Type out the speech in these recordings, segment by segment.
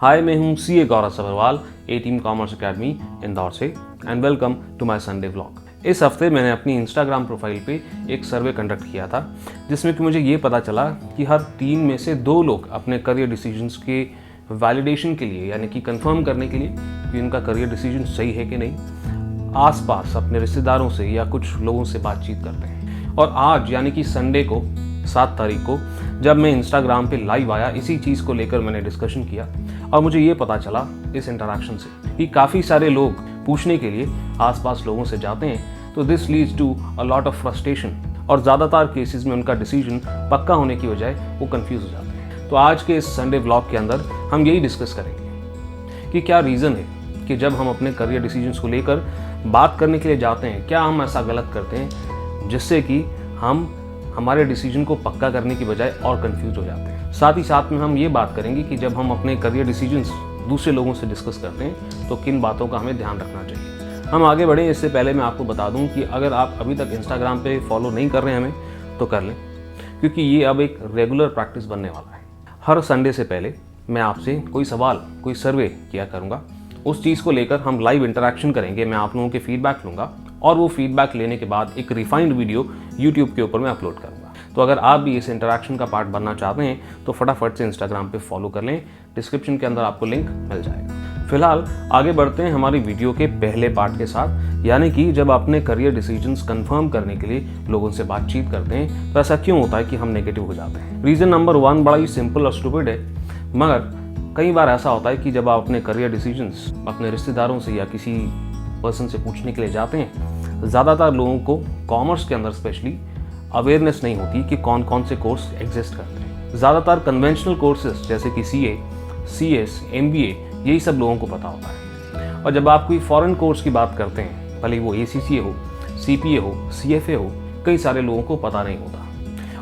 हाय, मैं हूँ CA Gaurav Sabharwal, A team commerce academy Indore से and welcome to my Sunday vlog. इस हफ्ते मैंने अपनी इंस्टाग्राम प्रोफाइल पे एक सर्वे कंडक्ट किया था जिसमें कि मुझे ये पता चला कि हर 3 में से 2 लोग अपने करियर डिसीजंस के वैलिडेशन के लिए यानी कि कंफर्म करने के लिए कि उनका करियर डिसीजन सही है कि नहीं आसपास अपने रिश्तेदारों से या कुछ लोगों से बातचीत करते हैं। और आज यानी कि संडे को 7 तारीख को जब मैं इंस्टाग्राम पे लाइव आया, इसी चीज़ को लेकर मैंने डिस्कशन किया और मुझे ये पता चला इस इंटरेक्शन से कि काफ़ी सारे लोग पूछने के लिए आसपास लोगों से जाते हैं, तो this leads to a lot of frustration और ज़्यादातर केसेस में उनका डिसीजन पक्का होने की बजाय वो कंफ्यूज हो जाते हैं। तो आज के इस संडे व्लॉग के अंदर हम यही डिस्कस करेंगे कि क्या रीज़न है कि जब हम अपने करियर डिसीजंस को लेकर बात करने के लिए जाते हैं, क्या हम ऐसा गलत करते हैं जिससे कि हम हमारे डिसीजन को पक्का करने की बजाय और कंफ्यूज हो जाते हैं। साथ ही साथ में हम ये बात करेंगे कि जब हम अपने करियर डिसीजंस दूसरे लोगों से डिस्कस करते हैं तो किन बातों का हमें ध्यान रखना चाहिए। हम आगे बढ़ें इससे पहले मैं आपको बता दूं कि अगर आप अभी तक इंस्टाग्राम पे फॉलो नहीं कर रहे हैं हमें तो कर लें, क्योंकि ये अब एक रेगुलर प्रैक्टिस बनने वाला है। हर संडे से पहले मैं आपसे कोई सवाल, कोई सर्वे किया करूँगा, उस चीज़ को लेकर हम लाइव इंटरेक्शन करेंगे, मैं आप लोगों के फीडबैक लूँगा और वो फीडबैक लेने के बाद एक रिफाइंड वीडियो यूट्यूब के ऊपर मैं अपलोड करूँगा। तो अगर आप भी इस इंटरेक्शन का पार्ट बनना चाहते हैं तो फटाफट से इंस्टाग्राम पे फॉलो कर लें, डिस्क्रिप्शन के अंदर आपको लिंक मिल जाएगा। फिलहाल आगे बढ़ते हैं हमारी वीडियो के पहले पार्ट के साथ, यानी कि जब अपने करियर डिसीजंस कंफर्म करने के लिए लोगों से बातचीत करते हैं तो ऐसा क्यों होता है कि हम नेगेटिव हो जाते हैं। रीज़न नंबर 1 बड़ा ही सिंपल और स्टूपिड है, मगर कई बार ऐसा होता है कि जब आप अपने करियर डिसीजंस अपने रिश्तेदारों से या किसी पर्सन से पूछने के लिए जाते हैं, ज़्यादातर लोगों को कॉमर्स के अंदर स्पेशली अवेयरनेस नहीं होती कि कौन कौन से कोर्स एग्जिस्ट करते हैं। ज़्यादातर कन्वेंशनल कोर्सेज जैसे कि CA, CS, MBA यही सब लोगों को पता होता है। और जब आप कोई फॉरेन कोर्स की बात करते हैं, भले वो ACCA हो, CPA हो, CFA हो, कई सारे लोगों को पता नहीं होता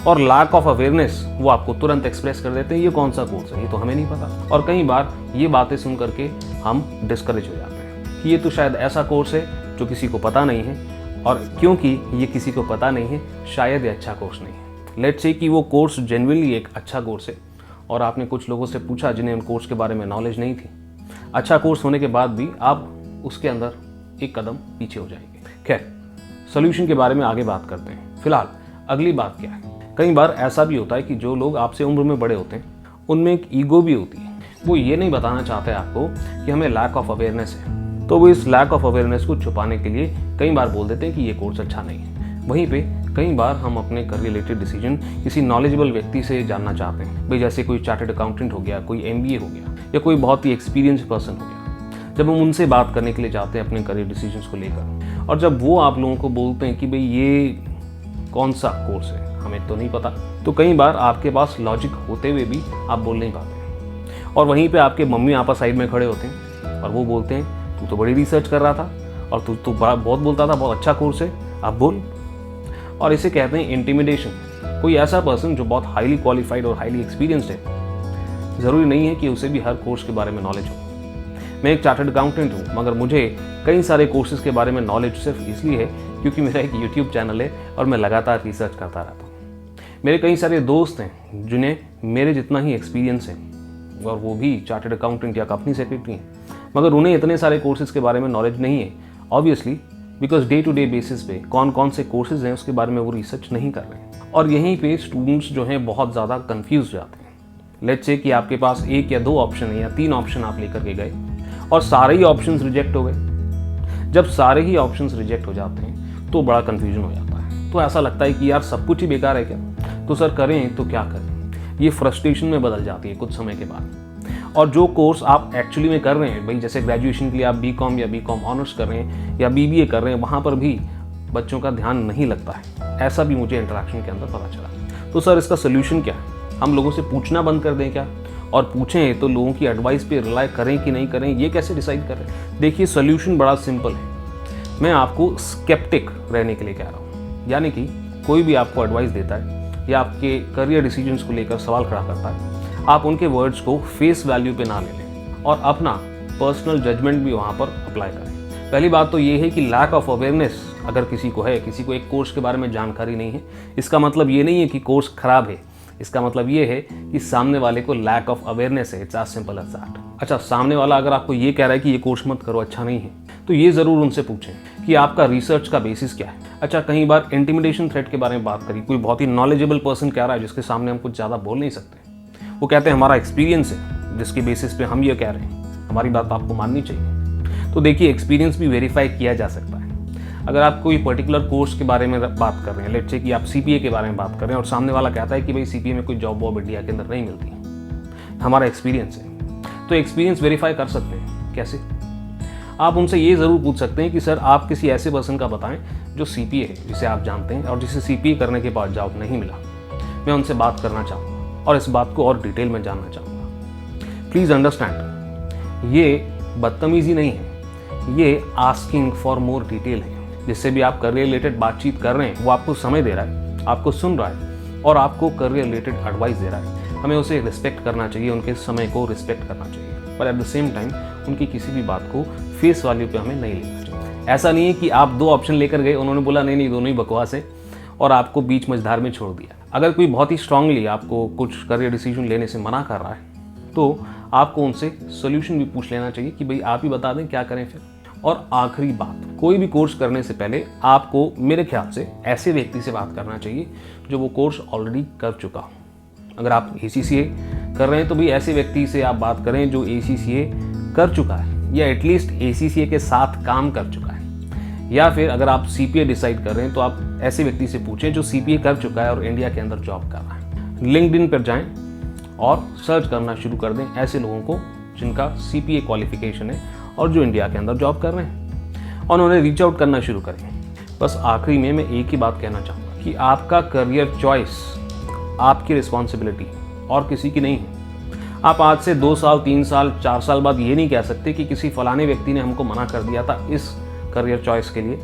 और लैक ऑफ अवेयरनेस वो आपको तुरंत एक्सप्रेस कर देते हैं, ये कौन सा कोर्स है, ये तो हमें नहीं पता। और कई बार ये बातें सुन करके हम डिस्करेज हो जाते हैं कि ये तो शायद ऐसा कोर्स है जो किसी को पता नहीं है, और क्योंकि ये किसी को पता नहीं है शायद ये अच्छा कोर्स नहीं है। लेट्स से कि वो कोर्स जेन्युइनली एक अच्छा कोर्स है और आपने कुछ लोगों से पूछा जिन्हें उन कोर्स के बारे में नॉलेज नहीं थी। अच्छा कोर्स होने के बाद भी आप उसके अंदर एक कदम पीछे हो जाएंगे। खैर, सोल्यूशन के बारे में आगे बात करते हैं। फिलहाल अगली बात क्या है, कई बार ऐसा भी होता है कि जो लोग आपसे उम्र में बड़े होते हैं उनमें एक ईगो भी होती है। वो ये नहीं बताना चाहते आपको कि हमें लैक ऑफ अवेयरनेस है, तो वो इस लैक ऑफ अवेयरनेस को छुपाने के लिए कई बार बोल देते हैं कि ये कोर्स अच्छा नहीं है। वहीं पे कई बार हम अपने करियर रिलेटेड डिसीजन किसी नॉलेजेबल व्यक्ति से जानना चाहते हैं, भाई जैसे कोई चार्टर्ड अकाउंटेंट हो गया, कोई MBA हो गया या कोई बहुत ही एक्सपीरियंस पर्सन हो गया। जब हम उनसे बात करने के लिए जाते हैं अपने करियर डिसीजंस को लेकर, और जब वो आप लोगों को बोलते हैं कि भाई ये कौन सा कोर्स है, हमें तो नहीं पता, तो कई बार आपके पास लॉजिक होते हुए भी आप बोल नहीं पाते। और वहीं पे आपके मम्मी पापा साइड में खड़े होते हैं और वो बोलते हैं तू तो बड़ी रिसर्च कर रहा था और तू बहुत बोलता था, बहुत अच्छा कोर्स है, अब बोल। और इसे कहते हैं इंटिमिडेशन। कोई ऐसा पर्सन जो बहुत हाईली क्वालिफाइड और हाईली एक्सपीरियंस्ड है, ज़रूरी नहीं है कि उसे भी हर कोर्स के बारे में नॉलेज हो। मैं एक चार्टर्ड अकाउंटेंट हूँ, मगर मुझे कई सारे कोर्सेज़ के बारे में नॉलेज सिर्फ इसलिए है क्योंकि मेरा एक यूट्यूब चैनल है और मैं लगातार रिसर्च करता रहता हूँ। मेरे कई सारे दोस्त हैं जिन्हें मेरे जितना ही एक्सपीरियंस है और वो भी चार्टर्ड अकाउंटेंट या कंपनी सेक्रेटरी हैं, मगर उन्हें इतने सारे कोर्सेज़ के बारे में नॉलेज नहीं है, obviously because day to day basis पे कौन कौन से कोर्सेज़ हैं उसके बारे में वो रिसर्च नहीं कर रहे हैं। और यहीं पे स्टूडेंट्स जो हैं बहुत ज़्यादा कंफ्यूज जाते हैं। लेट्स से कि आपके पास 1 या 2 ऑप्शन है या 3 ऑप्शन आप लेकर के गए और सारे ही ऑप्शंस रिजेक्ट हो गए। जब सारे ही ऑप्शंस रिजेक्ट हो जाते हैं तो बड़ा कन्फ्यूजन हो जाता है, तो ऐसा लगता है कि यार सब कुछ ही बेकार है क्या, तो सर करें तो क्या करें। ये फ्रस्ट्रेशन में बदल जाती है कुछ समय के बाद। और जो कोर्स आप एक्चुअली में कर रहे हैं, भाई जैसे ग्रेजुएशन के लिए आप BCom या BCom ऑनर्स कर रहे हैं या BBA कर रहे हैं, वहाँ पर भी बच्चों का ध्यान नहीं लगता है। ऐसा भी मुझे इंटरेक्शन के अंदर पता चला। तो सर इसका सोल्यूशन क्या है, हम लोगों से पूछना बंद कर दें क्या, और पूछें तो लोगों की एडवाइस पे रिलाई करें कि नहीं करें, ये कैसे डिसाइड करें। देखिए सोल्यूशन बड़ा सिंपल है, मैं आपको स्केप्टिक रहने के लिए कह रहा हूँ। यानी कि कोई भी आपको एडवाइस देता है या आपके करियर डिसीजंस को लेकर सवाल खड़ा करता है, आप उनके वर्ड्स को फेस वैल्यू पे ना ले लें और अपना पर्सनल जजमेंट भी वहाँ पर अप्लाई करें। पहली बात तो ये है कि लैक ऑफ अवेयरनेस अगर किसी को है, किसी को एक कोर्स के बारे में जानकारी नहीं है, इसका मतलब ये नहीं है कि कोर्स खराब है, इसका मतलब ये है कि सामने वाले को लैक ऑफ अवेयरनेस है। It's as simple as that. अच्छा, सामने वाला अगर आपको ये कह रहा है कि ये कोर्स मत करो, अच्छा नहीं है, तो ये ज़रूर उनसे पूछें कि आपका रिसर्च का बेसिस क्या है। अच्छा, कई बार इंटिमिडेशन थ्रेट के बारे में बात करी, कोई बहुत ही नॉलेजेबल पर्सन कह रहा है जिसके सामने हम कुछ ज़्यादा बोल नहीं सकते, वो कहते हैं हमारा एक्सपीरियंस है जिसके बेसिस पे हम ये कह रहे हैं, हमारी बात आपको माननी चाहिए। तो देखिए, एक्सपीरियंस भी वेरीफाई किया जा सकता है। अगर आप कोई पर्टिकुलर कोर्स के बारे में बात कर रहे हैं, लेट्स से कि आप सीपीए के बारे में बात कर रहे हैं और सामने वाला कहता है कि भाई सीपीए में कोई जॉब वॉब इंडिया के अंदर नहीं मिलती, हमारा एक्सपीरियंस है, तो एक्सपीरियंस वेरीफाई कर सकते हैं। कैसे? आप उनसे ये ज़रूर पूछ सकते हैं कि सर आप किसी ऐसे पर्सन का बताएं जो सीपीए है, जिसे आप जानते हैं और जिसे सीपीए करने के बाद जॉब नहीं मिला, मैं उनसे बात करना चाहूँगा और इस बात को और डिटेल में जानना चाहूँगा। प्लीज़ अंडरस्टैंड, ये बदतमीज़ी नहीं है, ये आस्किंग फॉर मोर डिटेल है। जिससे भी आप करियर रिलेटेड बातचीत कर रहे हैं, वो आपको समय दे रहा है, आपको सुन रहा है और आपको करियर रिलेटेड एडवाइस दे रहा है। हमें उसे रिस्पेक्ट करना चाहिए, उनके समय को रिस्पेक्ट करना चाहिए, पर एट द सेम टाइम उनकी किसी भी बात को फेस वैल्यू पे हमें नहीं लेना चाहिए। ऐसा नहीं है कि आप 2 ऑप्शन लेकर गए, उन्होंने बोला नहीं नहीं दोनों ही बकवास है और आपको बीच मझधार में छोड़ दिया। अगर कोई बहुत ही स्ट्रांगली आपको कुछ करियर डिसीजन लेने से मना कर रहा है, तो आपको उनसे सोल्यूशन भी पूछ लेना चाहिए कि भाई आप ही बता दें क्या करें फिर। और आखिरी बात, कोई भी कोर्स करने से पहले आपको मेरे ख्याल से ऐसे व्यक्ति से बात करना चाहिए जो वो कोर्स ऑलरेडी कर चुका हो। अगर आप ACCA कर रहे हैं तो भी ऐसे व्यक्ति से आप बात करें जो ACCA कर चुका है या एटलीस्ट ACCA के साथ काम कर चुका है। या फिर अगर आप CPA डिसाइड कर रहे हैं तो आप ऐसे व्यक्ति से पूछें जो CPA कर चुका है और इंडिया के अंदर जॉब कर रहा है। लिंक्डइन पर जाएं और सर्च करना शुरू कर दें ऐसे लोगों को जिनका CPA क्वालिफिकेशन है और जो इंडिया के अंदर जॉब कर रहे हैं, और उन्हें रीच आउट करना शुरू करें। बस आखिरी में मैं एक ही बात कहना चाहूँगा कि आपका करियर चॉइस आपकी रिस्पॉन्सिबिलिटी और किसी की नहीं है। आप आज से 2 साल 3 साल 4 साल बाद ये नहीं कह सकते कि किसी फलाने व्यक्ति ने हमको मना कर दिया था इस करियर चॉइस के लिए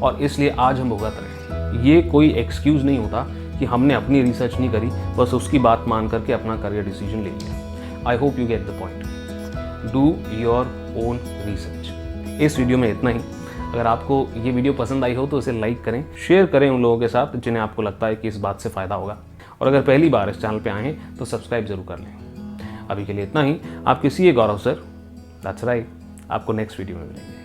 और इसलिए आज हम भुगत रहे हैं। ये कोई एक्सक्यूज़ नहीं होता कि हमने अपनी रिसर्च नहीं करी, बस उसकी बात मान करके अपना करियर डिसीजन ले लिया। I hope you get the point. Do your own research. इस वीडियो में इतना ही। अगर आपको ये वीडियो पसंद आई हो तो इसे लाइक करें, शेयर करें उन लोगों के साथ जिन्हें आपको लगता है कि इस बात से फ़ायदा होगा, और अगर पहली बार इस चैनल पे आए हैं तो सब्सक्राइब जरूर कर लें। अभी के लिए इतना ही। आपके CA Gaurav sir, that's right. आपको नेक्स्ट वीडियो में मिलेंगे।